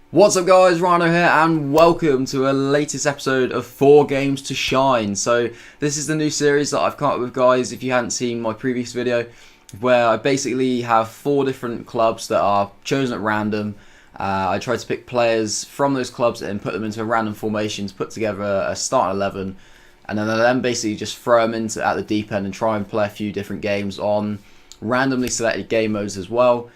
What's up guys, Rhino here and welcome to a latest episode of 4 Games to Shine. So this is the new series that I've come up with, guys, if you hadn't seen my previous video, where I basically have 4 different clubs that are chosen at random. I try to pick players from those clubs and put them into a random formation to put together a starting 11, and then basically just throw them into at the deep end and try and play a few different games on randomly selected game modes as well,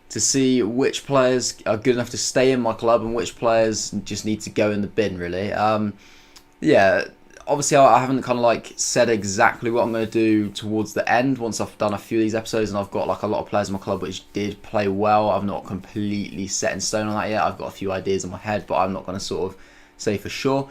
to see which players are good enough to stay in my club and which players just need to go in the bin, really. Yeah, obviously I haven't kind of like said exactly what I'm going to do towards the end once I've done a few of these episodes and I've got like a lot of players in my club which did play well. I've not completely set in stone on that yet. I've got a few ideas in my head, but I'm not going to sort of say for sure.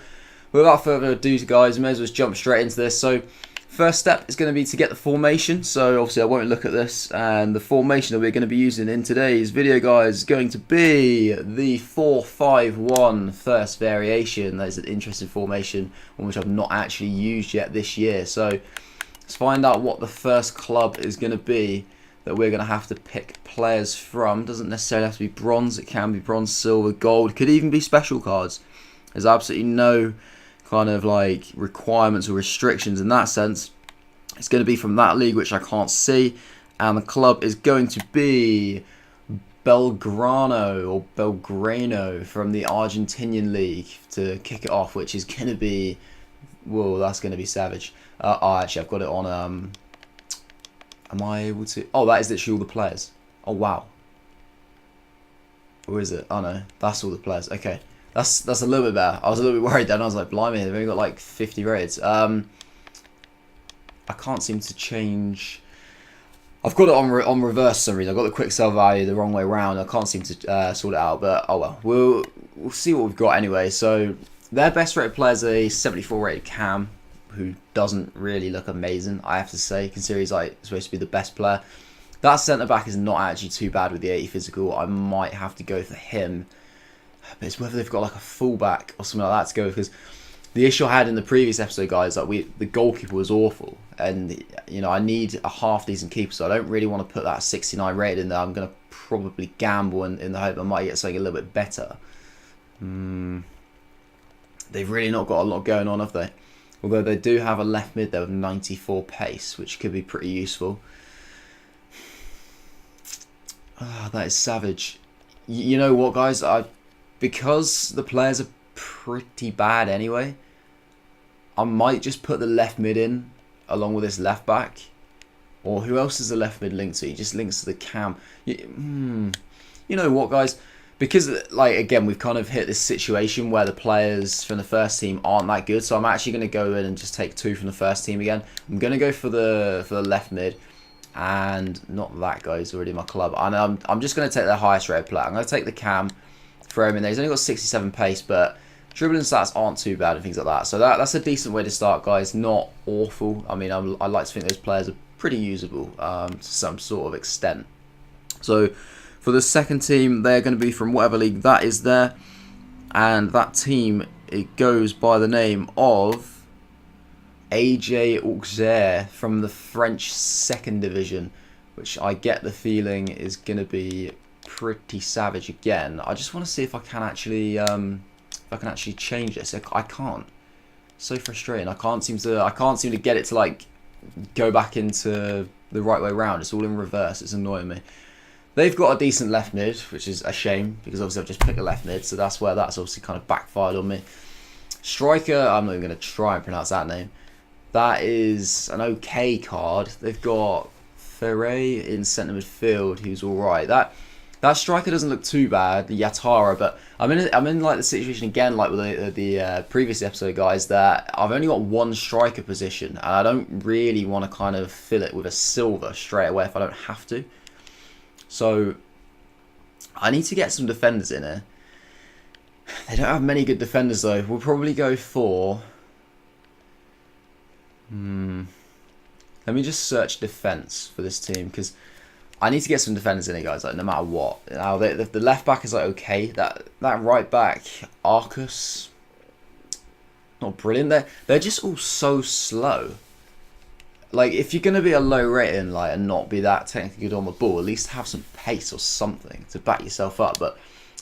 But without further ado, guys, may as well just jump straight into this. So first step is going to be to get the formation. So obviously I won't look at this, and the formation that we're going to be using in today's video, guys, is going to be the 4-5-1 first variation. That is an interesting formation, one which I've not actually used yet this year. So let's find out what the first club is going to be that we're going to have to pick players from. Doesn't necessarily have to be bronze, it can be bronze, silver, gold, could even be special cards. There's absolutely no kind of like requirements or restrictions in that sense. It's going to be from that league which I can't see, and the club is going to be Belgrano from the Argentinian league to kick it off, which is going to be, whoa, that's going to be savage. Actually I've got it on, am I able to, oh, that is literally all the players. Oh wow, or is it? Oh no, that's all the players. Okay, that's a little bit better. I was a little bit worried then. I was like, blimey, they've only got like 50 raids. I can't seem to change. I've got it on reverse for some reason. I've got the quick sell value the wrong way around. I can't seem to sort it out, but oh well. We'll see what we've got anyway. So their best rated player is a 74 rated Cam, who doesn't really look amazing, I have to say, considering he's like supposed to be the best player. That centre back is not actually too bad with the 80 physical. I might have to go for him. But it's whether they've got like a fullback or something like that to go with, because the issue I had in the previous episode, guys, like the goalkeeper was awful, and you know I need a half decent keeper, so I don't really want to put that 69 rated in there. I'm gonna probably gamble in the hope I might get something a little bit better. They've really not got a lot going on, have they? Although they do have a left mid there with 94 pace, which could be pretty useful. That is savage. You know what, guys? Because the players are pretty bad anyway, I might just put the left mid in along with this left back. Or who else is the left mid linked to? He just links to the Cam. You know what, guys? Because, like, again, we've kind of hit this situation where the players from the first team aren't that good, so I'm actually going to go in and just take 2 from the first team again. I'm going to go for the left mid, and not that guy's already in my club. And I'm just going to take the highest rated player. I'm going to take the Cam, throw him in there. He's only got 67 pace, but dribbling stats aren't too bad and things like that. So that's a decent way to start, guys. Not awful. I mean, I like to think those players are pretty usable to some sort of extent. So for the second team, they're going to be from whatever league that is there, and that team, it goes by the name of AJ Auxerre from the French second division, which I get the feeling is going to be pretty savage again. I just want to see if I can actually change this. I can't. So frustrating. I can't seem to get it to like go back into the right way around. It's all in reverse. It's annoying me. They've got a decent left mid, which is a shame because obviously I've just picked a left mid, so that's where that's obviously kind of backfired on me. Striker, I'm not even going to try and pronounce that name. That is an okay card. They've got Ferre in centre midfield, who's all right. That striker doesn't look too bad, the Yatara, but I'm in like the situation again, like with the previous episode, guys, that I've only got one striker position, and I don't really want to kind of fill it with a silver straight away if I don't have to. So I need to get some defenders in here. They don't have many good defenders though. We'll probably go for. Let me just search defense for this team, because I need to get some defenders in here, guys, like no matter what. Now the left back is like okay. That right back, Arcus, not brilliant. They're just all so slow. Like, if you're gonna be a low rating, and not be that technically good on the ball, at least have some pace or something to back yourself up. But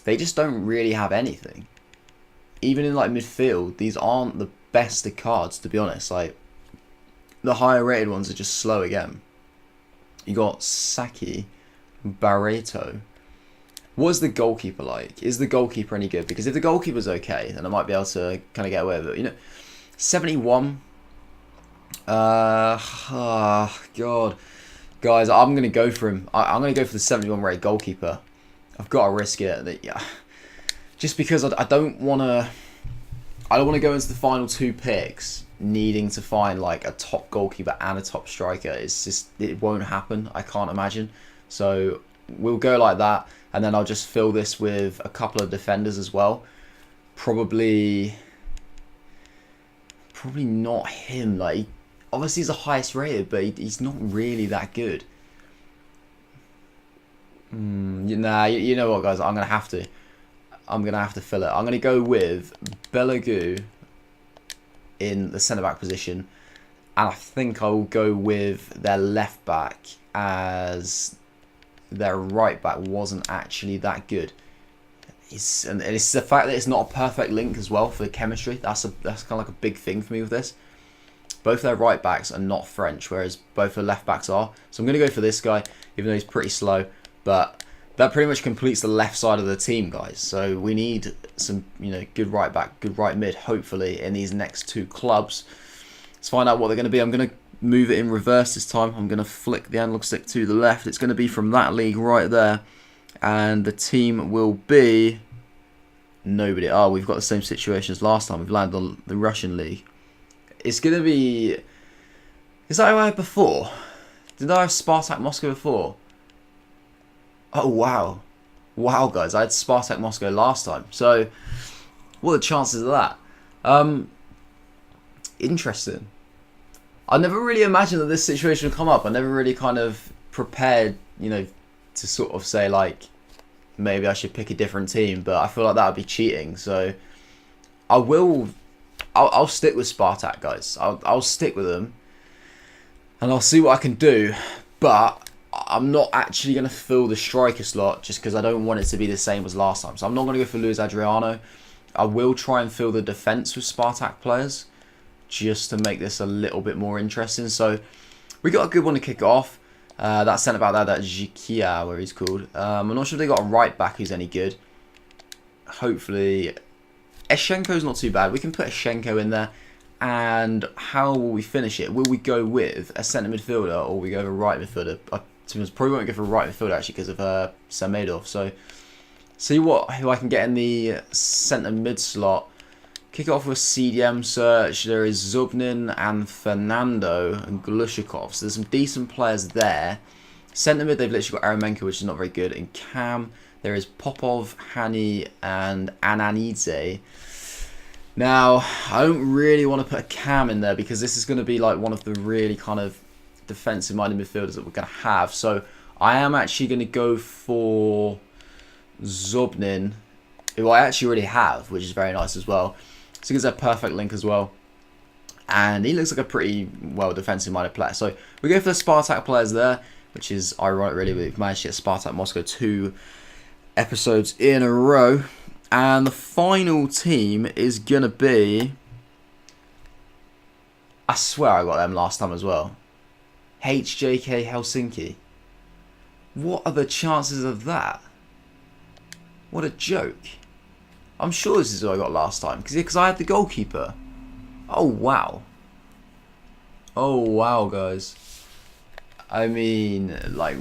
they just don't really have anything. Even in like midfield, these aren't the best of cards, to be honest. Like, the higher rated ones are just slow again. You got Saki, Barreto. What is the goalkeeper like? Is the goalkeeper any good? Because if the goalkeeper's okay, then I might be able to kind of get away with it. You know, 71. God. Guys, I'm going to go for him. I'm going to go for the 71 rated goalkeeper. I've got to risk it. Yeah. Just because I don't want to... I don't want to go into the final 2 picks needing to find like a top goalkeeper and a top striker. It's just, it won't happen. I can't imagine. So we'll go like that, and then I'll just fill this with a couple of defenders as well. Probably not him. Like, obviously he's the highest rated, but he's not really that good. Nah, you know what, guys? I'm gonna have to fill it. I'm gonna go with Belagu in the centre back position, and I think I will go with their left back, as their right back wasn't actually that good. And it's the fact that it's not a perfect link as well for the chemistry. That's kind of like a big thing for me with this. Both their right backs are not French, whereas both the left backs are. So I'm going to go for this guy, even though he's pretty slow. But that pretty much completes the left side of the team, guys. So we need some, good right back, good right mid, hopefully, in these next 2 clubs. Let's find out what they're going to be. I'm going to move it in reverse this time. I'm going to flick the analog stick to the left. It's going to be from that league right there. And the team will be... nobody. Oh, we've got the same situation as last time. We've landed on the Russian league. It's going to be... is that who I had before? Did I have Spartak Moscow before? Oh, wow. Wow, guys. I had Spartak Moscow last time. So, what are the chances of that? Interesting. I never really imagined that this situation would come up. I never really kind of prepared, to sort of say, like, maybe I should pick a different team. But I feel like that would be cheating. So, I'll stick with Spartak, guys. I'll stick with them. And I'll see what I can do. But I'm not actually going to fill the striker slot just because I don't want it to be the same as last time. So I'm not going to go for Luis Adriano. I will try and fill the defence with Spartak players just to make this a little bit more interesting. So we got a good one to kick off. That centre back there, that Zikia, where he's called. I'm not sure if they got a right back who's any good. Hopefully, Eschenko's not too bad. We can put Eschenko in there. And how will we finish it? Will we go with a centre midfielder or will we go with a right midfielder? Probably won't go for a right midfielder actually because of Samedov. So see who I can get in the centre mid slot. Kick it off with a CDM search. There is Zubnin and Fernando and Glushikov. So there's some decent players there. Centre mid, they've literally got Aremenko, which is not very good. In Cam, there is Popov, Hani, and Ananidze. Now, I don't really want to put a Cam in there because this is going to be like one of the really kind of defensive-minded midfielders that we're going to have. So I am actually going to go for Zubnin, who I actually already have, which is very nice as well. So he gets a perfect link as well. And he looks like a pretty well defensive-minded player. So we go for the Spartak players there, which is ironic really. We've managed to get Spartak Moscow 2 episodes in a row. And the final team is going to be... I swear I got them last time as well. HJK Helsinki. What are the chances of that? What a joke. I'm sure this is what I got last time. Because I had the goalkeeper. Oh, wow. Oh, wow, guys. I mean, like...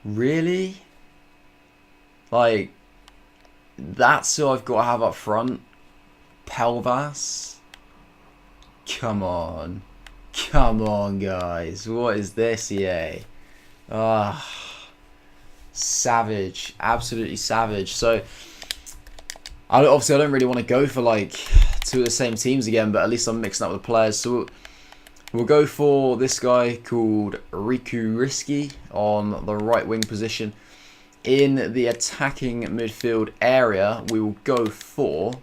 really? Like... that's who I've got to have up front. Pelvas. Come on. Come on, guys. What is this, EA? Savage. Absolutely savage. So, obviously, I don't really want to go for, like, 2 of the same teams again, but at least I'm mixing up the players. So, we'll go for this guy called Riku Risky on the right wing position. In the attacking midfield area, we will go for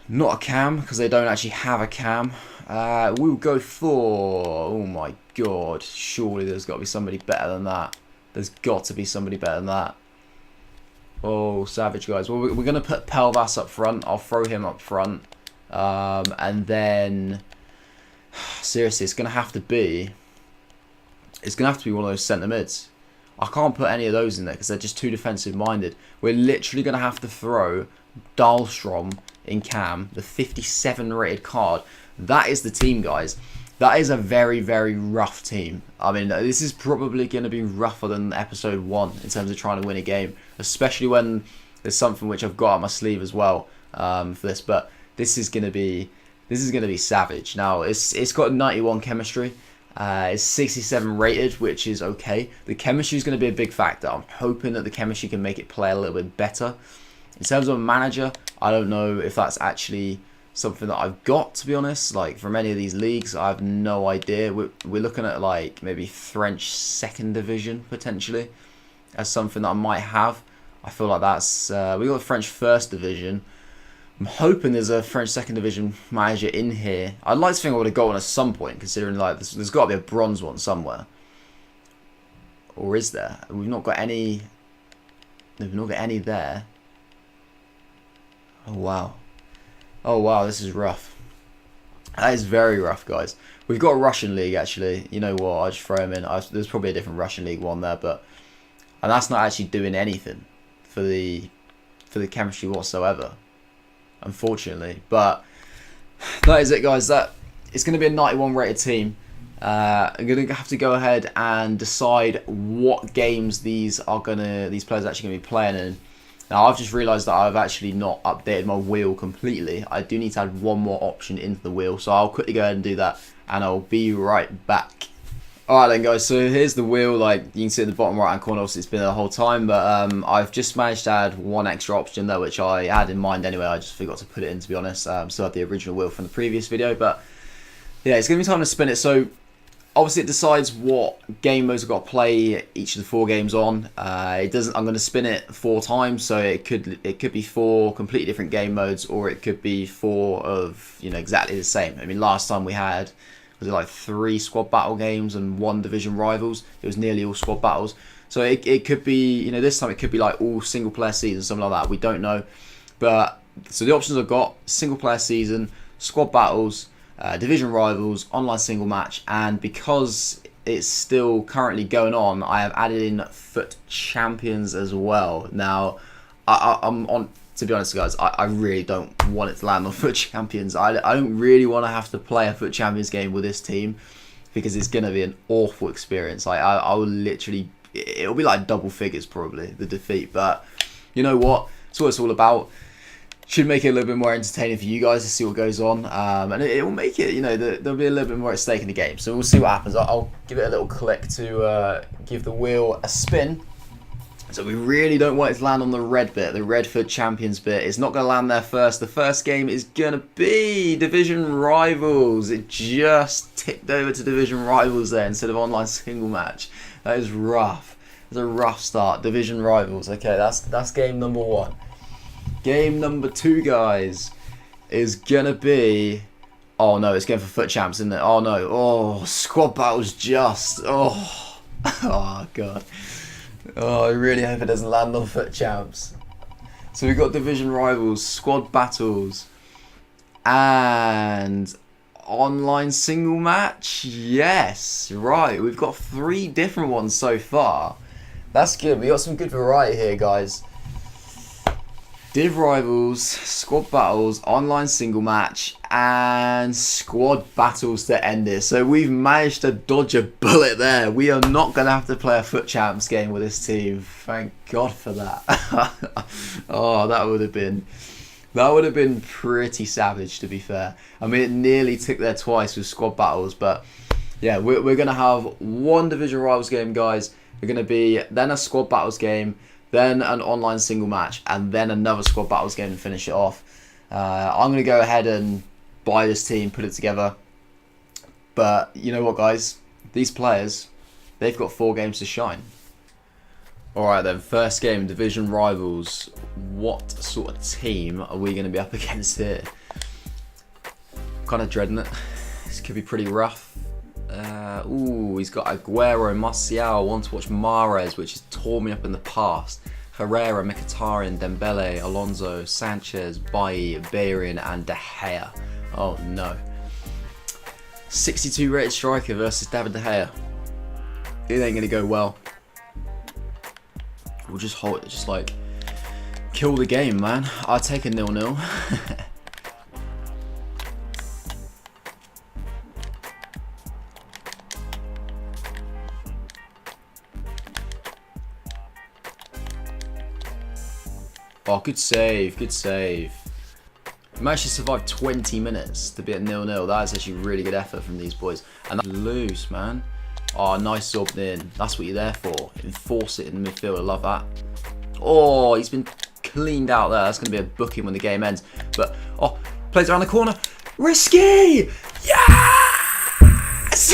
not a Cam because they don't actually have a Cam. We'll go for, oh my god, surely there's got to be somebody better than that. There's got to be somebody better than that. Oh, savage, guys. Well, we're going to put Pelvas up front. I'll throw him up front. And then, seriously, it's going to have to be one of those centre mids. I can't put any of those in there because they're just too defensive minded. We're literally going to have to throw Dahlstrom in cam, the 57 rated card. That is the team, guys. That is a very, very rough team. I mean, this is probably going to be rougher than episode 1 in terms of trying to win a game, especially when there's something which I've got up my sleeve as well for this. But this is going to be savage. Now, it's got 91 chemistry. It's 67 rated, which is okay. The chemistry is going to be a big factor. I'm hoping that the chemistry can make it play a little bit better. In terms of a manager, I don't know if that's actually something that I've got, to be honest. Like, from any of these leagues, I have no idea. We're looking at, like, maybe French 2nd division, potentially, as something that I might have. I feel like that's... we got French 1st division. I'm hoping there's a French 2nd division manager in here. I'd like to think I would have got one at some point, considering like there's got to be a bronze one somewhere. Or is there? We've not got any. We've not got any there. Oh wow. Oh wow, this is rough. That is very rough, guys. We've got a Russian league actually. You know what? I'll just throw him in. There's probably a different Russian league one there, and that's not actually doing anything for the chemistry whatsoever, unfortunately. But that is it, guys. That it's going to be a 91 rated team. I'm going to have to go ahead and decide what games these players are actually going to be playing in. Now, I've just realised that I've actually not updated my wheel completely. I do need to add one more option into the wheel, so I'll quickly go ahead and do that, and I'll be right back. Alright then, guys, so here's the wheel. Like, you can see in the bottom right hand corner, obviously it's been there the whole time, but I've just managed to add one extra option there, which I had in mind anyway. I just forgot to put it in, to be honest. Still had the original wheel from the previous video, but yeah, it's going to be time to spin it. So obviously it decides what game modes I've got to play each of the 4 games on. It doesn't. I'm going to spin it 4 times, so it could be 4 completely different game modes, or it could be 4 of, you know, exactly the same. I mean, last time we had, was it like 3 squad battle games and 1 division rivals? It was nearly all squad battles. So it could be, you know, this time it could be like all single player seasons, something like that. We don't know. But so the options I've got: single player season, squad battles, division rivals, online single match, and because it's still currently going on, I have added in FUT Champions as well. Now, I'm on. To be honest, guys, I really don't want it to land on FUT Champions. I don't really want to have to play a FUT Champions game with this team, because it's going to be an awful experience. Like, I will literally... It'll be like double figures, probably, the defeat. But you know what? It's what it's all about. Should make it a little bit more entertaining for you guys to see what goes on. And it will make it, you know, there'll be a little bit more at stake in the game. So we'll see what happens. I'll give it a little click to give the wheel a spin. So we really don't want it to land on the red bit, the red FUT Champions bit. It's not going to land there first. The first game is going to be Division Rivals. It just tipped over to Division Rivals there instead of online single match. That is rough. It's a rough start. Division Rivals. Okay, that's game number 1. Game number 2, guys, is going to be... Oh no, it's going for FUT Champs, isn't it? Oh no. Oh, squad battles just. Oh, oh god. Oh, I really hope it doesn't land on FUT Champs. So we've got Division Rivals, Squad Battles, and Online Single Match. Yes, right. We've got 3 different ones so far. That's good. We got some good variety here, guys. Div Rivals, Squad Battles, Online Single Match, and Squad Battles to end it. So we've managed to dodge a bullet there. We are not going to have to play a FUT Champs game with this team. Thank God for that. Oh, that would have been pretty savage, to be fair. I mean, it nearly took there twice with Squad Battles, but yeah, we're going to have 1 Division Rivals game, guys. We're going to be then a Squad Battles game, then an online single match, and then another squad battles game to finish it off. I'm going to go ahead and buy this team, put it together. But you know what, guys? These players, they've got 4 games to shine. Alright then, first game, Division Rivals. What sort of team are we going to be up against here? I'm kind of dreading it. This could be pretty rough. Ooh, he's got Aguero, Martial, Want to watch Mahrez, which has torn me up in the past. Herrera, Mkhitaryan, Dembele, Alonso, Sanchez, Bailly, Bellerin and De Gea. Oh no. 62 rated striker versus David De Gea. It ain't gonna go well. We'll just hold it, just like kill the game, man. I'll take a 0-0. Oh, good save, good save. Managed to survive 20 minutes to be at 0-0. That is actually really good effort from these boys. And that's loose, man. Oh, nice subbed in. That's what you're there for. Enforce it in the midfield. I love that. Oh, he's been cleaned out there. That's going to be a booking when the game ends. But, oh, plays around the corner. Risky! Yes!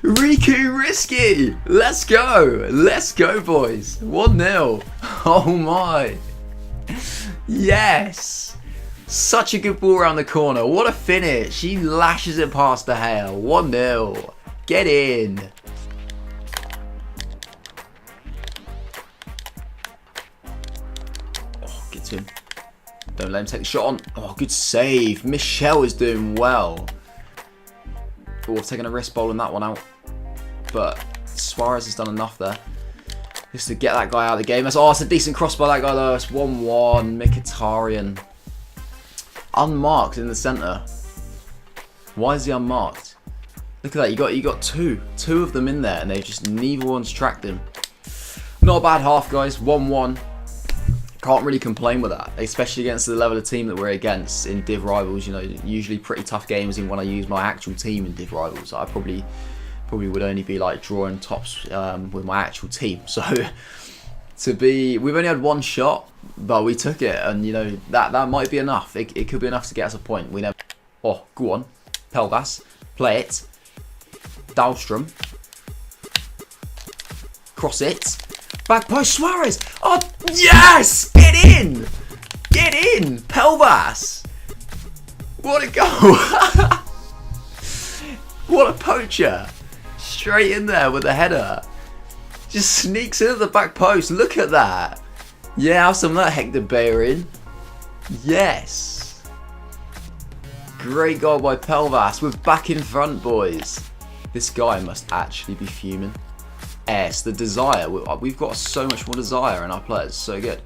Riku Risky! Let's go! Let's go, boys! 1-0. Oh my! Yes! Such a good ball around the corner. What a finish! He lashes it past De Gea. 1-0. Get in! Oh, get to him. Don't let him take the shot on. Oh, good save. Michel is doing well. Oh, I've taken a wrist bowling that one out. But Suarez has done enough there just to get that guy out of the game. It's a decent cross by that guy though. It's 1-1. Mkhitaryan. Unmarked in the centre. Why is he unmarked? Look at that. You got two of them in there, and they just neither one's tracked him. Not a bad half, guys. 1-1. Can't really complain with that, especially against the level of team that we're against in Div Rivals. You know, usually pretty tough games. Even when I use my actual team in Div Rivals, I probably would only be like drawing tops with my actual team. So we've only had one shot, but we took it, and you know that might be enough. It could be enough to get us a point. We never. Oh, go on, Pelvas, play it. Dahlstrom, cross it, back post Suarez. Oh yes, get in, Pelvas. What a goal! What a poacher! Straight in there with a header. Just sneaks in at the back post. Look at that. Yeah, have some of that, Hector Bellerin. Yes. Great goal by Pelvas. We're back in front, boys. This guy must actually be fuming. Yes, the desire. We've got so much more desire in our players. So good.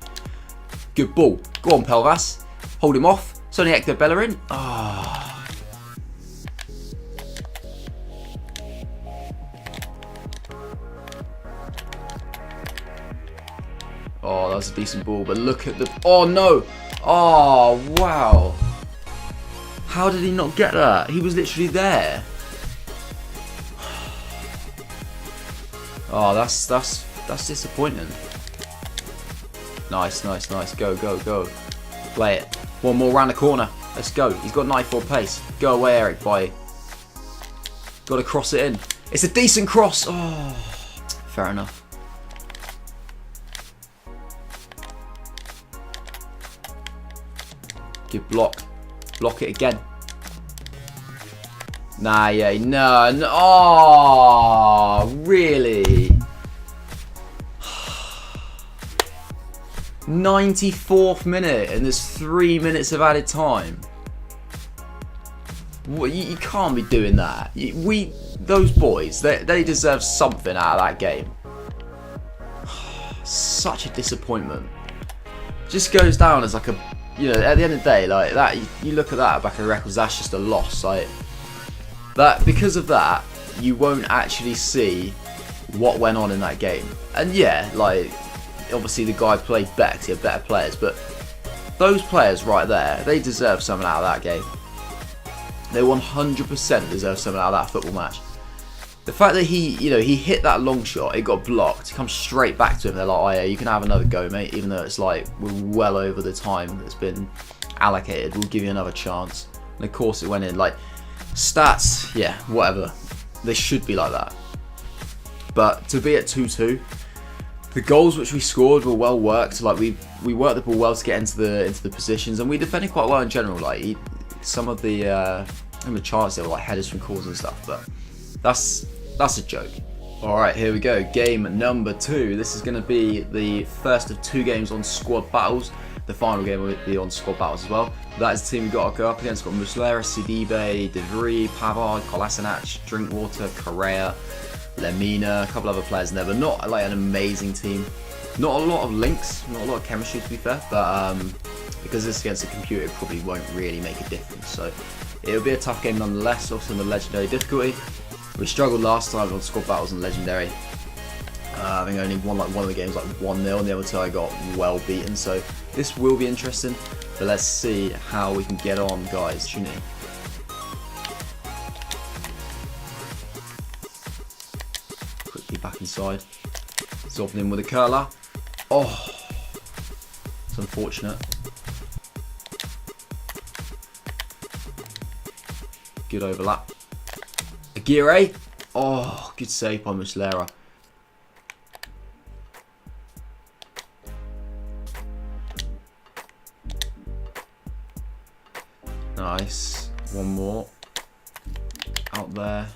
Good ball. Go on, Pelvas. Hold him off. It's only Hector Bellerin. Ah. Oh, that was a decent ball, but look at the... Oh, no! Oh, wow. How did he not get that? He was literally there. Oh, that's disappointing. Nice. Go. Play it. One more round the corner. Let's go. He's got 94 pace. Go away, Eric. Bye. Got to cross it in. It's a decent cross. Oh, fair enough. Good block. Block it again. Nah, yeah, no. Oh, really? 94th minute, and there's 3 minutes of added time. What, you can't be doing that. Those boys, they deserve something out of that game. Such a disappointment. Just goes down as like a, you know, at the end of the day, like that. You look at that back of the records. That's just a loss. Like that, because of that, you won't actually see what went on in that game. And yeah, like obviously the guy played better 'cause he had better players, but those players right there, they deserve something out of that game. They 100% deserve something out of that football match. The fact that he hit that long shot, it got blocked, he comes straight back to him. They're like, oh yeah, you can have another go, mate, even though it's like we're well over the time that's been allocated. We'll give you another chance. And of course it went in. Like stats, yeah, whatever. They should be like that. But to be at 2-2, the goals which we scored were well worked. Like we worked the ball well to get into the positions, and we defended quite well in general. Like some of the chance there were like headers from corners and stuff, but that's a joke. Alright, here we go. Game number 2. This is going to be the first of 2 games on squad battles. The final game will be on squad battles as well. That is the team we've got to go up against. We've got Muslera, Sidibe, De Vries, Pavard, Kolasinac, Drinkwater, Correa, Lemina, a couple other players in there, but not like an amazing team. Not a lot of links, not a lot of chemistry to be fair, but because this is against a computer, it probably won't really make a difference. So it'll be a tough game nonetheless, also in the legendary difficulty. We struggled last time on squad battles and legendary. I think I only won like one of the games like 1-0, and the other 2 I got well beaten. So this will be interesting, but let's see how we can get on, guys. Tune in. Quickly back inside. Zobbing in with a curler. Oh, it's unfortunate. Good overlap. Aguirre. Oh, good save by Muslera. Nice. One more. Out there.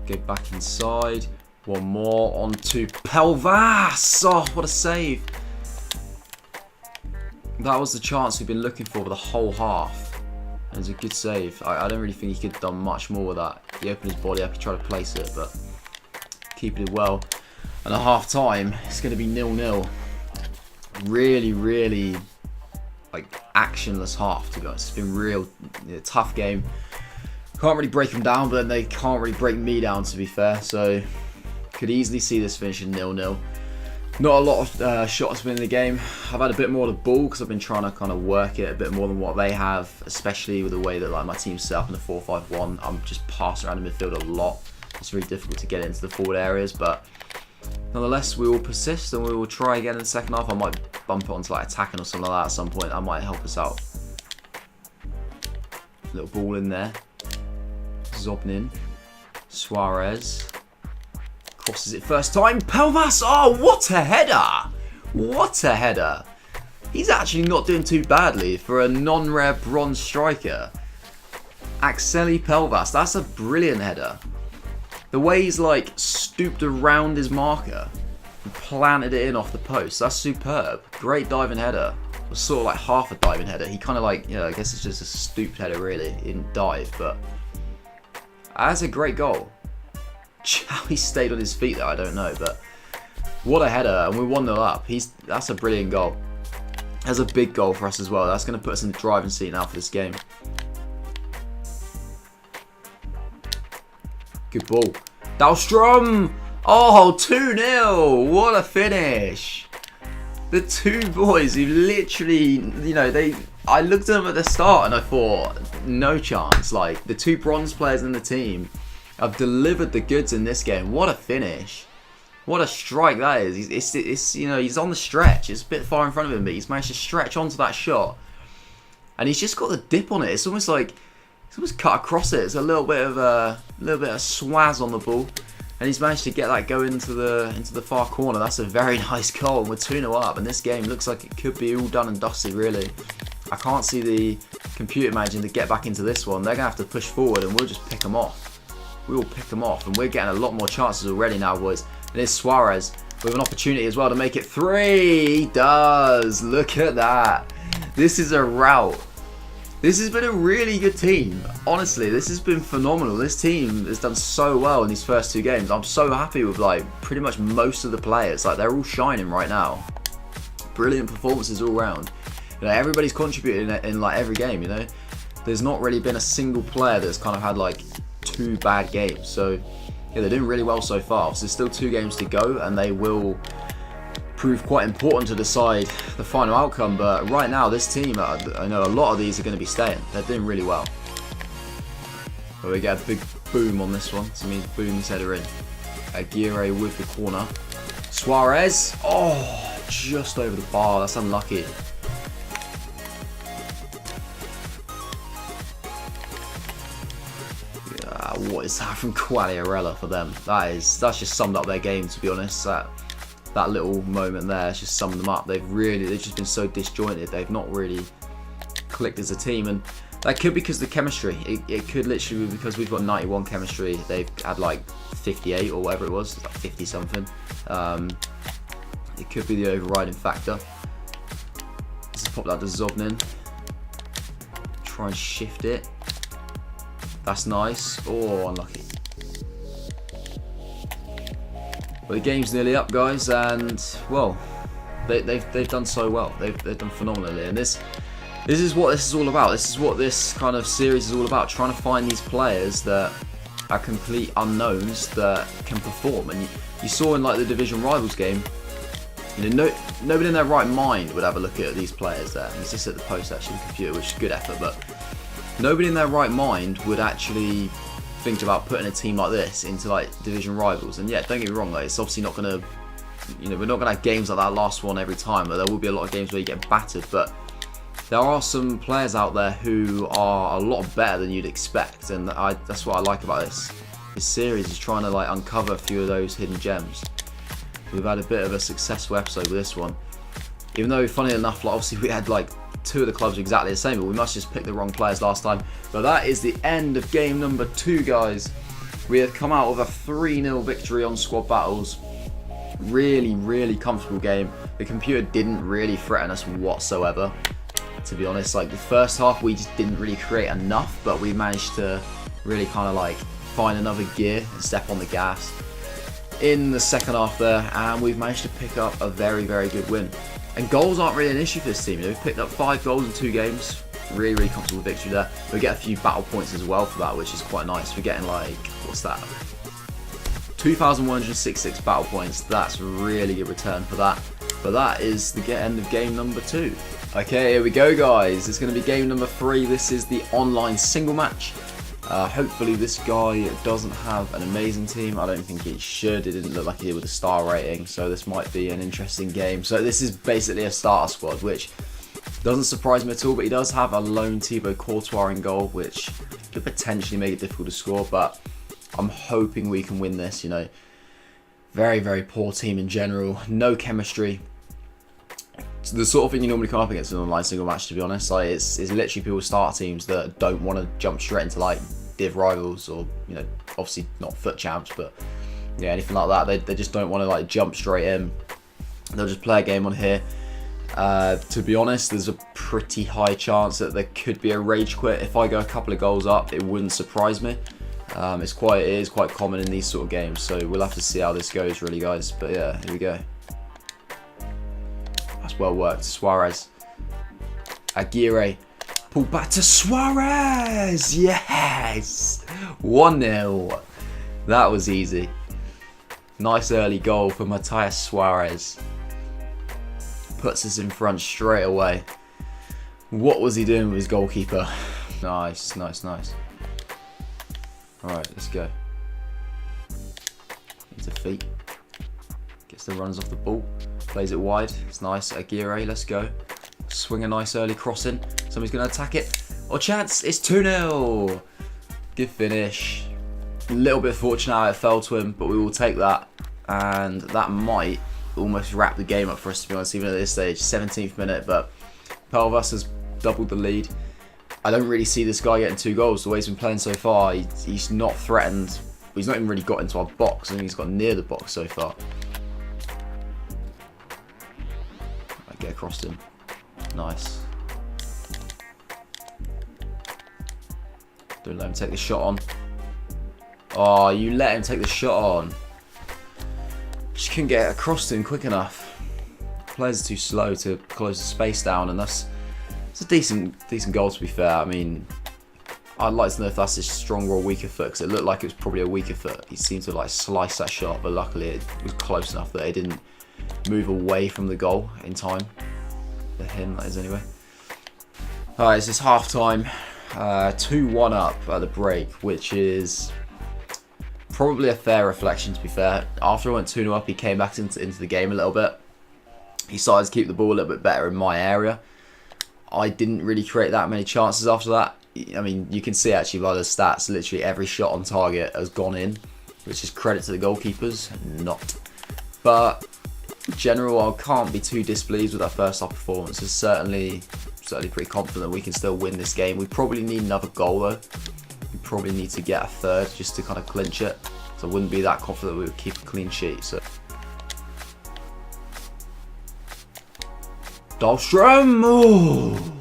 Go back inside. One more onto Pelvas. Oh, what a save. That was the chance we've been looking for the whole half. And it's a good save. I don't really think he could have done much more with that. He opened his body up, he tried to place it, but keeping it well. And at half time, it's going to be 0-0. Really, really like actionless half, to be honest. It's been real tough game. Can't really break them down, but then they can't really break me down, to be fair. So could easily see this finishing 0-0. Not a lot of shots within the game. I've had a bit more of the ball because I've been trying to kind of work it a bit more than what they have, especially with the way that like my team's set up in the 4-5-1. I'm just passing around the midfield a lot. It's really difficult to get into the forward areas, but nonetheless, we will persist and we will try again in the second half. I might bump it onto like attacking or something like that at some point. That might help us out. Little ball in there. Zobnin. Suarez. Crosses it first time. Pelvas. Oh, what a header. What a header. He's actually not doing too badly for a non-rare bronze striker. Axeli Pelvas. That's a brilliant header. The way he's like stooped around his marker and planted it in off the post. That's superb. Great diving header. It was sort of like half a diving header. He kind of like, you know, I guess it's just a stooped header really. He didn't dive, but that's a great goal. How he stayed on his feet there, I don't know, but what a header, and we're 1-0 up. That's a brilliant goal. That's a big goal for us as well. That's going to put us in the driving seat now for this game. Good ball. Dahlstrom! Oh, 2-0! What a finish! The two boys who literally, you know, I looked at them at the start and I thought, no chance. Like, the two bronze players in the team have delivered the goods in this game. What a finish. What a strike that is. It's you know, he's on the stretch. It's a bit far in front of him, but he's managed to stretch onto that shot. And he's just got the dip on it. It's almost like, it's almost cut across it. It's a little bit of swaz on the ball. And he's managed to get that going into the far corner. That's a very nice goal. And we're 2-0 up. And this game looks like it could be all done and dusted, really. I can't see the computer managing to get back into this one. They're going to have to push forward and we'll just pick them off. We will pick them off, and we're getting a lot more chances already now, boys. And it's Suarez with an opportunity as well to make it 3. He does. Look at that. This is a rout. This has been a really good team. Honestly, this has been phenomenal. This team has done so well in these first 2 games. I'm so happy with like pretty much most of the players. Like, they're all shining right now. Brilliant performances all round. You know, everybody's contributed in like every game. You know, there's not really been a single player that's kind of had like 2 bad games. So yeah, they're doing really well so far. So there's still 2 games to go, and they will prove quite important to decide the final outcome. But right now, this team, I know a lot of these are going to be staying. They're doing really well. But we get a big boom on this one. So it means boom this header in. Aguirre with the corner. Suarez. Oh, just over the bar. That's unlucky. What is that from Quagliarella for them? That's just summed up their game, to be honest. That little moment there has just summed them up. They've just been so disjointed. They've not really clicked as a team. And That could be because of the chemistry. It could literally be because we've got 91 chemistry. They've had like 58 or whatever it was. It's like 50 something. It could be the overriding factor. Let's pop that to Zobnin. Try and shift it. That's nice. Oh, unlucky. But the game's nearly up, guys, and well, they've done so well. They've done phenomenally, and this is what this is all about. This is what this kind of series is all about. Trying to find these players that are complete unknowns that can perform. And you saw in like the Division Rivals game, you know, nobody in their right mind would have a look at these players there. He's just at the post actually, the computer, which is good effort, but nobody in their right mind would actually think about putting a team like this into like Division Rivals. And yeah, don't get me wrong, like, it's obviously not gonna, you know, we're not gonna have games like that last one every time, but there will be a lot of games where you get battered. But there are some players out there who are a lot better than you'd expect, and that's what I like about this series, is trying to like uncover a few of those hidden gems. We've had a bit of a successful episode with this one, even though, funny enough, like obviously we had like two of the clubs exactly the same, but we must just pick the wrong players last time. But that is the end of game number 2, guys. We have come out with a 3-0 victory on squad battles. Really, really comfortable game. The computer didn't really threaten us whatsoever, to be honest. Like the first half, we just didn't really create enough, but we managed to really kind of like find another gear and step on the gas in the second half there, and we've managed to pick up a very, very good win. And goals aren't really an issue for this team. You know, we've picked up 5 goals in 2 games. Really, really comfortable victory there. We get a few battle points as well for that, which is quite nice. We're getting like, what's that? 2,166 battle points. That's really good return for that. But that is the end of game number 2. Okay, here we go, guys. It's going to be game number 3. This is the online single match. Hopefully this guy doesn't have an amazing team. I don't think he should. It didn't look like he did with a star rating, so this might be an interesting game. So this is basically a starter squad, which doesn't surprise me at all, but he does have a lone Thibaut Courtois in goal, which could potentially make it difficult to score, but I'm hoping we can win this, you know. Very, very poor team in general. No chemistry. It's the sort of thing you normally come up against in an online single match, to be honest. Like it's literally people start teams that don't want to jump straight into like Div Rivals, or, you know, obviously not Foot Champs, but yeah, anything like that. They just don't want to like jump straight in. They'll just play a game on here. To be honest, there's a pretty high chance that there could be a rage quit. If I go a couple of goals up, it wouldn't surprise me. It is quite common in these sort of games, so we'll have to see how this goes, really, guys. But yeah, here we go. That's well worked. Suarez, Aguirre, pull back to Suarez. Yes, 1-0. That was easy. Nice early goal for Matthias Suarez. Puts us in front straight away. What was he doing with his goalkeeper? Nice, nice, nice. Alright, let's go. Into feet. Gets the runs off the ball. Plays it wide. It's nice. Aguirre, let's go. Swing a nice early crossing. Somebody's going to attack it. Oh, chance. It's 2-0. Good finish. A little bit fortunate how it fell to him, but we will take that. And that might almost wrap the game up for us, to be honest, even at this stage. 17th minute, but Pelvas has doubled the lead. I don't really see this guy getting 2 goals. The way he's been playing so far, he's not threatened. He's not even really got into our box. I think he's got near the box so far. I get across him. Nice. Don't let him take the shot on. Oh, you let him take the shot on. Just couldn't get across to him quick enough. Players are too slow to close the space down, and it's a decent goal, to be fair. I mean, I'd like to know if that's his stronger or weaker foot, because it looked like it was probably a weaker foot. He seemed to like slice that shot, but luckily it was close enough that it didn't move away from the goal in time. For him, that is, anyway. Alright, so it's half time. 2-1 up at the break, which is probably a fair reflection, to be fair. After I went 2-0 up, he came back into the game a little bit. He started to keep the ball a little bit better in my area. I didn't really create that many chances after that. I mean, you can see actually by the stats, literally every shot on target has gone in, which is credit to the goalkeepers, not. But In general, I can't be too displeased with our first half performance. It's certainly pretty confident we can still win this game. We probably need another goal though. We probably need to get a third just to kind of clinch it. So I wouldn't be that confident we would keep a clean sheet. So Dahlstrom! Oh!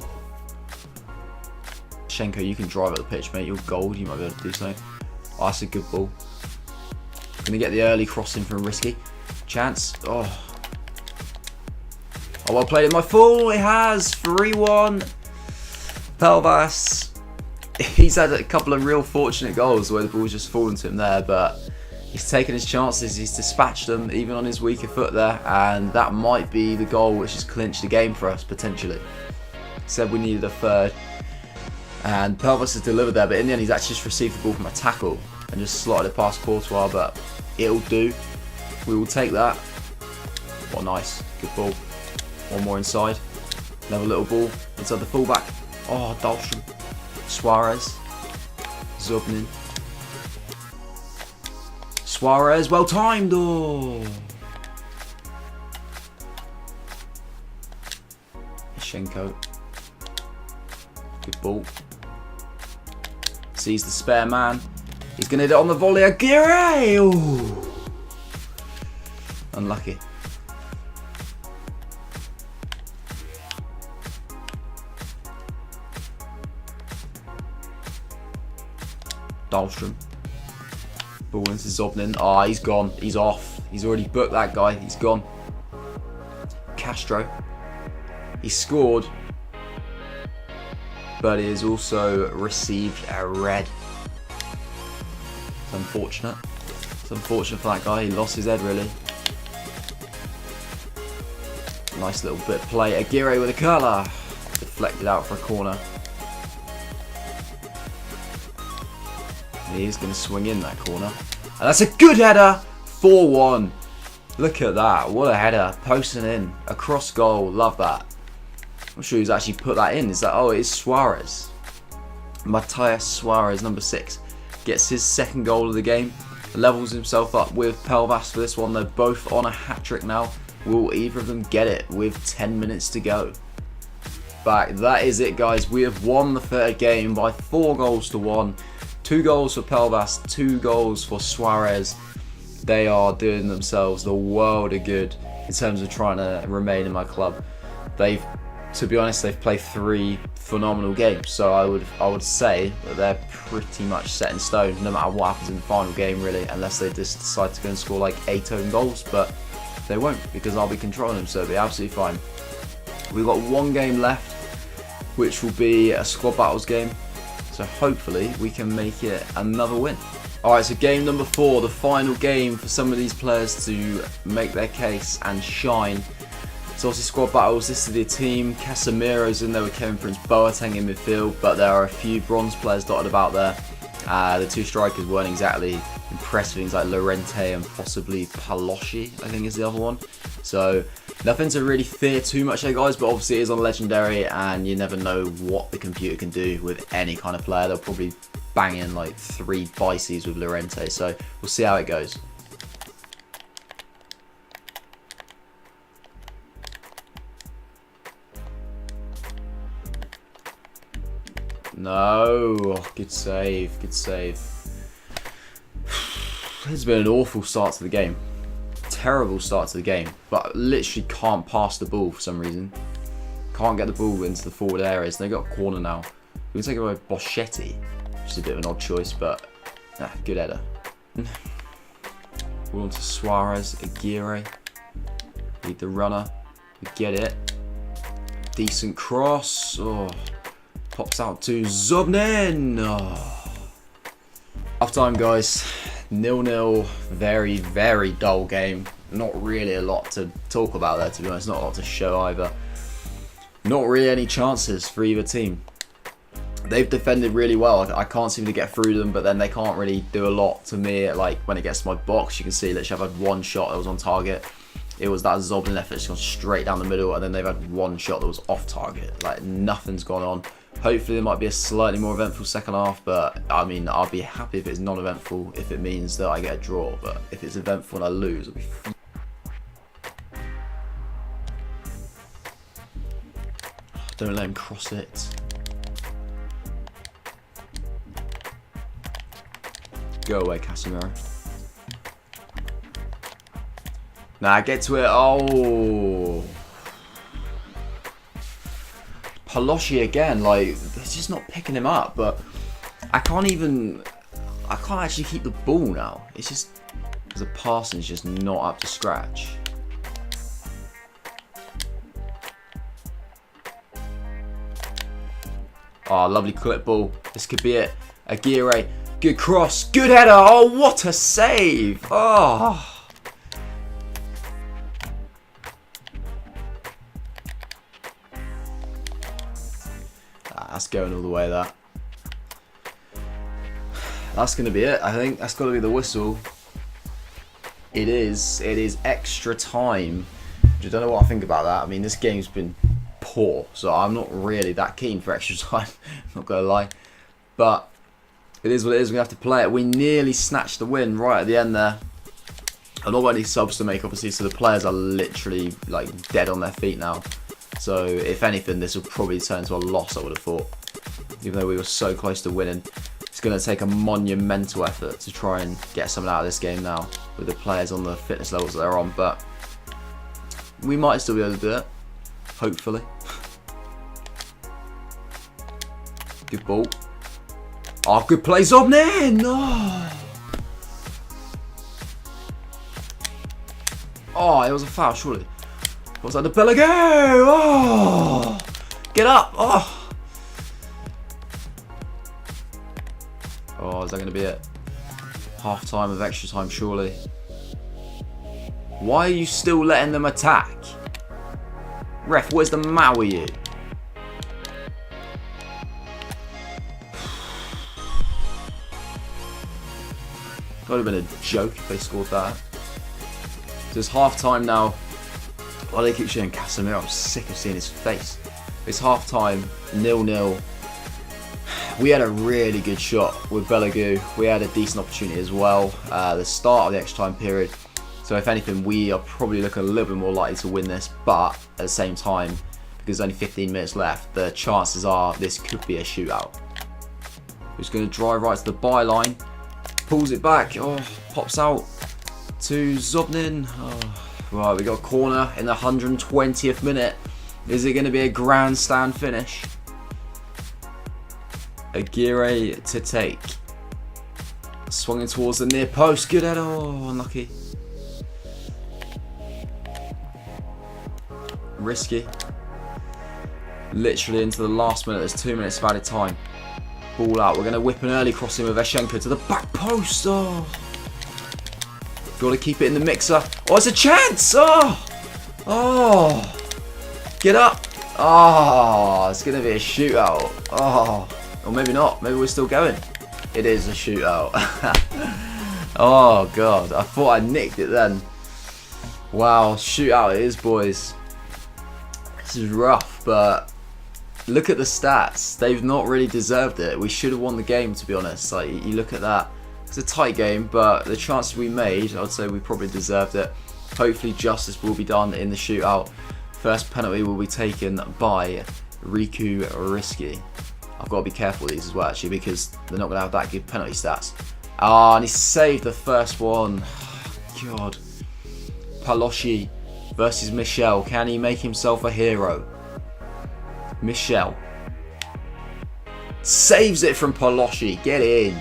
Schenko, you can drive at the pitch, mate. You're gold. You might be able to do something. Oh, that's a good ball. Gonna get the early crossing from Risky. Chance. Oh, well played in my full. It has 3-1. Pelvas. He's had a couple of real fortunate goals where the ball's just fallen to him there, but he's taken his chances. He's dispatched them even on his weaker foot there, and that might be the goal which has clinched the game for us potentially. Said we needed a third, and Pelvas has delivered there, but in the end he's actually just received the ball from a tackle and just slotted it past Courtois, but it'll do. We will take that. What nice, good ball. One more inside. Another little ball inside the fullback. Oh, Dahlstrom. Suarez. Zubnin. Suarez, well timed. Oh. Schenko. Good ball. Sees the spare man. He's going to hit it on the volley. Aguirre! Oh. Unlucky. Dahlstrom. Ball into Zobnin. Ah, he's gone. He's off. He's already booked that guy. He's gone. Castro. He scored, but he has also received a red. It's unfortunate. It's unfortunate for that guy. He lost his head, really. Nice little bit of play. Aguirre with a curler. Deflected out for a corner. He is going to swing in that corner. And that's a good header. 4-1. Look at that. What a header. Posting in. Across goal. Love that. I'm sure who's actually put that in. Is that? Oh, it is Suarez. Matthias Suarez, number 6. Gets his second goal of the game. Levels himself up with Pelvas for this one. They're both on a hat-trick now. Will either of them get it with 10 minutes to go? But that is it, guys. We have won the third game by 4-1. 2 goals for Pelvas, 2 goals for Suarez. They are doing themselves the world of good in terms of trying to remain in my club. To be honest, they've played 3 phenomenal games. So I would say that they're pretty much set in stone, no matter what happens in the final game, really, unless they just decide to go and score like 8 own goals. But they won't, because I'll be controlling them, so it'll be absolutely fine. We've got 1 game left, which will be a squad battles game. So hopefully we can make it another win. Alright, so game number 4, the final game for some of these players to make their case and shine. So obviously squad battles, this is the team. Casemiro's in there with Kevin Prince Boateng in midfield, but there are a few bronze players dotted about there. The 2 strikers weren't exactly impressive, things like Llorente and possibly Palosci, I think is the other one. So nothing to really fear too much there, guys, but obviously it is on Legendary and you never know what the computer can do with any kind of player. They'll probably bang in like 3 bices with Llorente, so we'll see how it goes. No, oh, good save, good save. It's been an awful start to the game. Terrible start to the game, but literally can't pass the ball for some reason. Can't get the ball into the forward areas. They got a corner now. We can take it away Boschetti, which is a bit of an odd choice, but good header. We're on to Suarez, Aguirre. Lead the runner. We get it. Decent cross. Oh. Pops out to Zubnin. Oh. Half time, guys. 0-0. Very, very dull game. Not really a lot to talk about there, to be honest. Not a lot to show either. Not really any chances for either team. They've defended really well. I can't seem to get through them, but then they can't really do a lot to me. Like when it gets to my box, you can see literally I've had 1 shot that was on target. It was that Zobnin effort, it's gone straight down the middle, and then they've had 1 shot that was off target. Like nothing's gone on. Hopefully there might be a slightly more eventful second half, but I mean, I'll be happy if it's non-eventful, if it means that I get a draw. But if it's eventful and I lose, I'll be Don't let him cross it. Go away, Casemiro. Nah, get to it. Oh. Palosci again. Like, they're just not picking him up. But I can't actually keep the ball now. It's just because the passing is just not up to scratch. Oh, lovely clip ball. This could be it. Aguirre. Good cross. Good header. Oh, what a save. Oh. That's going all the way, that. That's going to be it, I think. That's got to be the whistle. It is. It is extra time. I don't know what I think about that. I mean, this game's been poor, so I'm not really that keen for extra time. I'm not going to lie. But it is what it is. We have to play it. We nearly snatched the win right at the end there. I've not got any subs to make, obviously, so the players are literally like dead on their feet now. So if anything, this will probably turn into a loss, I would have thought. Even though we were so close to winning. It's going to take a monumental effort to try and get something out of this game now, with the players on the fitness levels that they're on. But we might still be able to do it. Hopefully. Good ball. Oh, good play, Zobnin! Oh, it was a foul, surely. What's that? The Belago! Oh! Get up! Oh! Oh, is that going to be it? Half time of extra time, surely. Why are you still letting them attack? Ref, where's the matter with you? That would have been a joke if they scored that. So it's half time now. Oh, they keep showing Casemiro. I'm sick of seeing his face. It's half time, 0-0. We had a really good shot with Belago. We had a decent opportunity as well. The start of the extra time period. So if anything, we are probably looking a little bit more likely to win this. But at the same time, because there's only 15 minutes left, the chances are this could be a shootout. Who's going to drive right to the byline. Pulls it back. Oh, pops out to Zobnin. Oh. Right, we got a corner in the 120th minute. Is it going to be a grandstand finish? Aguirre to take. Swung in towards the near post. Good header. Oh, unlucky. Risky. Literally into the last minute. There's 2 minutes of added time. Ball out. We're going to whip an early crossing with Eshenko to the back post. Oh. Got to keep it in the mixer. Oh, it's a chance. Oh. Oh. Get up. Oh, it's going to be a shootout. Oh. Or maybe not. Maybe we're still going. It is a shootout. Oh, God. I thought I nicked it then. Wow. Shootout it is, boys. This is rough, but look at the stats. They've not really deserved it. We should have won the game, to be honest. Like, you look at that. It's a tight game, but the chances we made, I'd say we probably deserved it. Hopefully justice will be done in the shootout. First penalty will be taken by Riku Risky. I've got to be careful with these as well, actually, because they're not going to have that good penalty stats. Ah, and he saved the first one. God. Palosci versus Michel. Can he make himself a hero? Michel. Saves it from Palosci. Get in.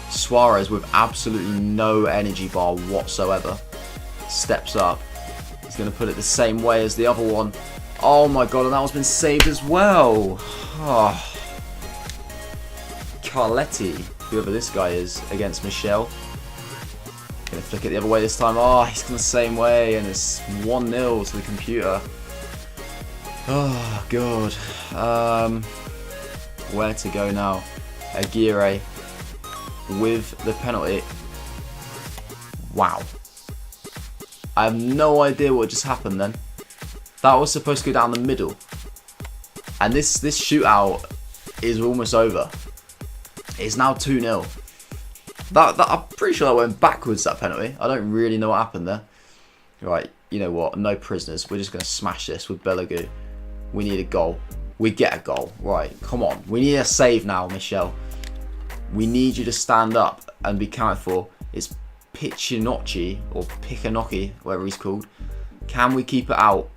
Suarez with absolutely no energy bar whatsoever. Steps up. He's going to put it the same way as the other one. Oh my God, and that one's been saved as well. Oh. Carletti, whoever this guy is, against Michel. Going to flick it the other way this time. Oh, he's gone the same way, and it's 1-0 to the computer. Oh, God. Where to go now? Aguirre with the penalty. Wow. I have no idea what just happened then. That was supposed to go down the middle. And this shootout is almost over. It's now 2-0. That I'm pretty sure that went backwards, that penalty. I don't really know what happened there. Right, you know what? No prisoners. We're just going to smash this with Belagu. We need a goal. We get a goal. Right, come on. We need a save now, Michel. We need you to stand up and be counted for. It's Pichinocchi, or Pichinocchi, whatever he's called. Can we keep it out?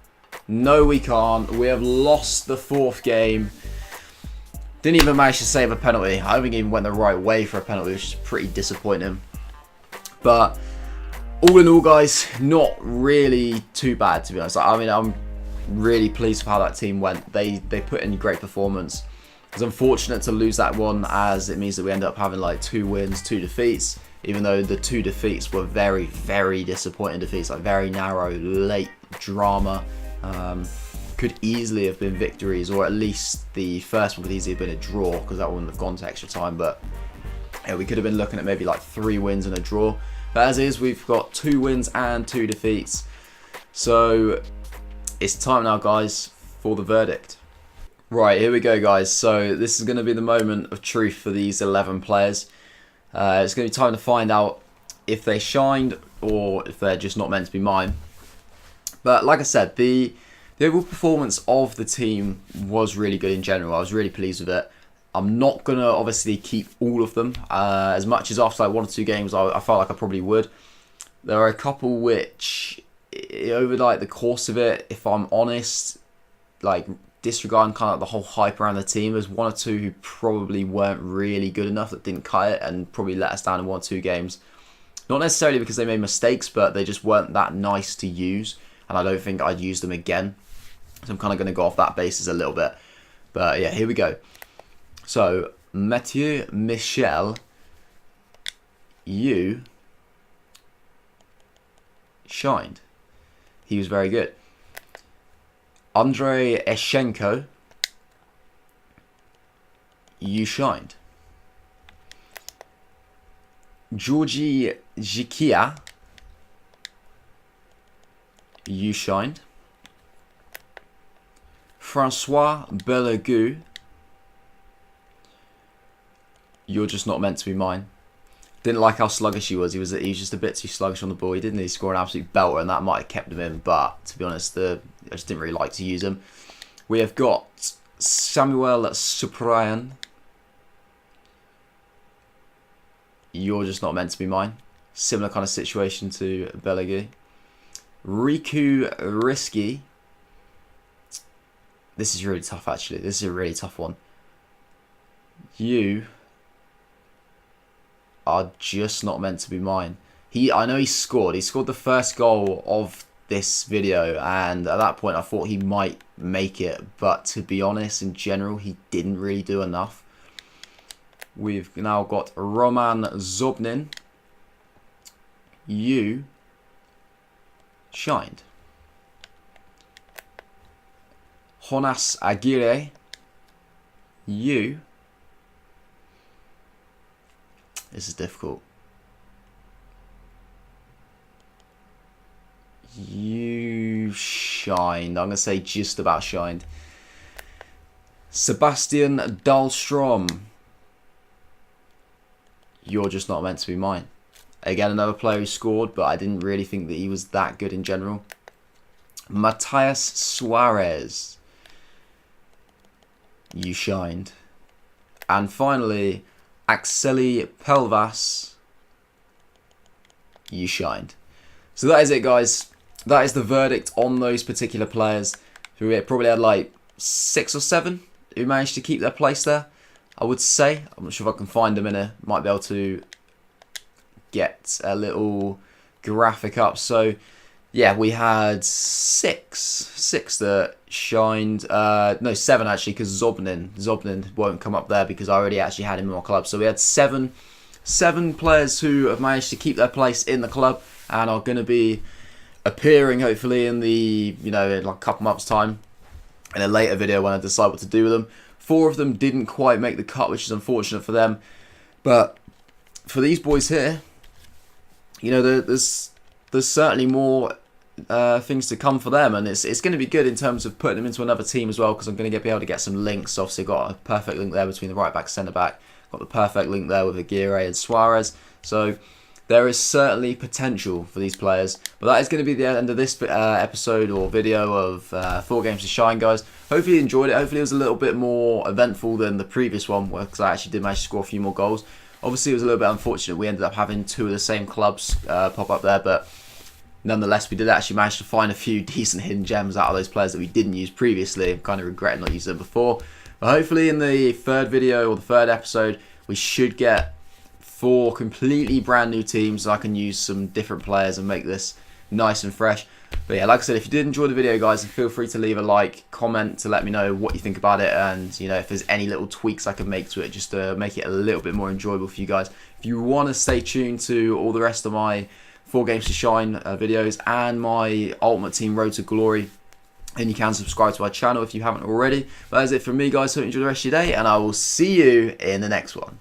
No, we can't. We have lost the 4th game. Didn't even manage to save a penalty. I don't think it even went the right way for a penalty, which is pretty disappointing. But all in all, guys, not really too bad, to be honest. I mean, I'm really pleased with how that team went. They put in a great performance. It's unfortunate to lose that one, as it means that we end up having like 2 wins, 2 defeats. Even though the 2 defeats were very, very disappointing defeats, like very narrow, late drama. Could easily have been victories, or at least the first one could easily have been a draw, because that wouldn't have gone to extra time. But yeah, we could have been looking at maybe like 3 wins and a draw. But as is, we've got 2 wins and 2 defeats. So it's time now, guys, for the verdict. Right, here we go, guys. So this is going to be the moment of truth for these 11 players. It's going to be time to find out if they shined or if they're just not meant to be mine. But like I said, the overall performance of the team was really good in general. I was really pleased with it. I'm not going to obviously keep all of them. As much as after like 1 or 2 games, I felt like I probably would. There are a couple which, over like the course of it, if I'm honest, like disregarding kind of the whole hype around the team, there's 1 or 2 who probably weren't really good enough, that didn't cut it and probably let us down in 1 or 2 games. Not necessarily because they made mistakes, but they just weren't that nice to use. And I don't think I'd use them again. So I'm kind of going to go off that basis a little bit. But yeah, here we go. So, Mathieu Michel, you shined. He was very good. Andrei Eshenko, you shined. Georgi Zikia, you shined. Francois Belagu, you're just not meant to be mine. Didn't like how sluggish he was. He was just a bit too sluggish on the ball. He didn't really score an absolute belter, and that might have kept him in. But to be honest, I just didn't really like to use him. We have got Samuel Suprayan. You're just not meant to be mine. Similar kind of situation to Belagu. Riku Risky. This is really tough, actually. This is a really tough one. You are just not meant to be mine. I know he scored. He scored the first goal of this video, and at that point I thought he might make it. But to be honest, in general, he didn't really do enough. We've now got Roman Zobnin. You shined. Jonas Aguirre, you. This is difficult. You shined. I'm going to say just about shined. Sebastian Dahlstrom, you're just not meant to be mine. Again, another player who scored, but I didn't really think that he was that good in general. Matthias Suarez, you shined. And finally, Axeli Pelvas, you shined. So that is it, guys. That is the verdict on those particular players. We probably had like 6 or 7 who managed to keep their place there, I would say. I'm not sure if I can find them in a... Might be able to get a little graphic up. So yeah, we had 6 that shined. No, 7 actually, because Zobnin won't come up there because I already actually had him in my club. So we had 7 players who have managed to keep their place in the club and are going to be appearing hopefully in the, in like a couple months time in a later video when I decide what to do with them. 4 of them didn't quite make the cut, which is unfortunate for them. But for these boys here, there's certainly more things to come for them, and it's going to be good in terms of putting them into another team as well, because I'm going to be able to get some links. Obviously, got a perfect link there between the right back, centre back. Got the perfect link there with Aguirre and Suarez. So there is certainly potential for these players. But that is going to be the end of this episode or video of 4 Games to Shine, guys. Hopefully you enjoyed it. Hopefully it was a little bit more eventful than the previous one, because I actually did manage to score a few more goals. Obviously it was a little bit unfortunate. We ended up having 2 of the same clubs pop up there, but nonetheless we did actually manage to find a few decent hidden gems out of those players that we didn't use previously. I'm kind of regretting not using them before. But hopefully in the third video or the third episode, we should get 4 completely brand new teams. I can use some different players and make this nice and fresh. But yeah, like I said, if you did enjoy the video, guys, feel free to leave a like, comment to let me know what you think about it, and you know, if there's any little tweaks I can make to it just to make it a little bit more enjoyable for you guys. If you want to stay tuned to all the rest of my 4 Games to Shine videos and my Ultimate Team Road to Glory, and you can subscribe to our channel if you haven't already. But that's it from me, guys. Hope you enjoy the rest of your day, and I will see you in the next one.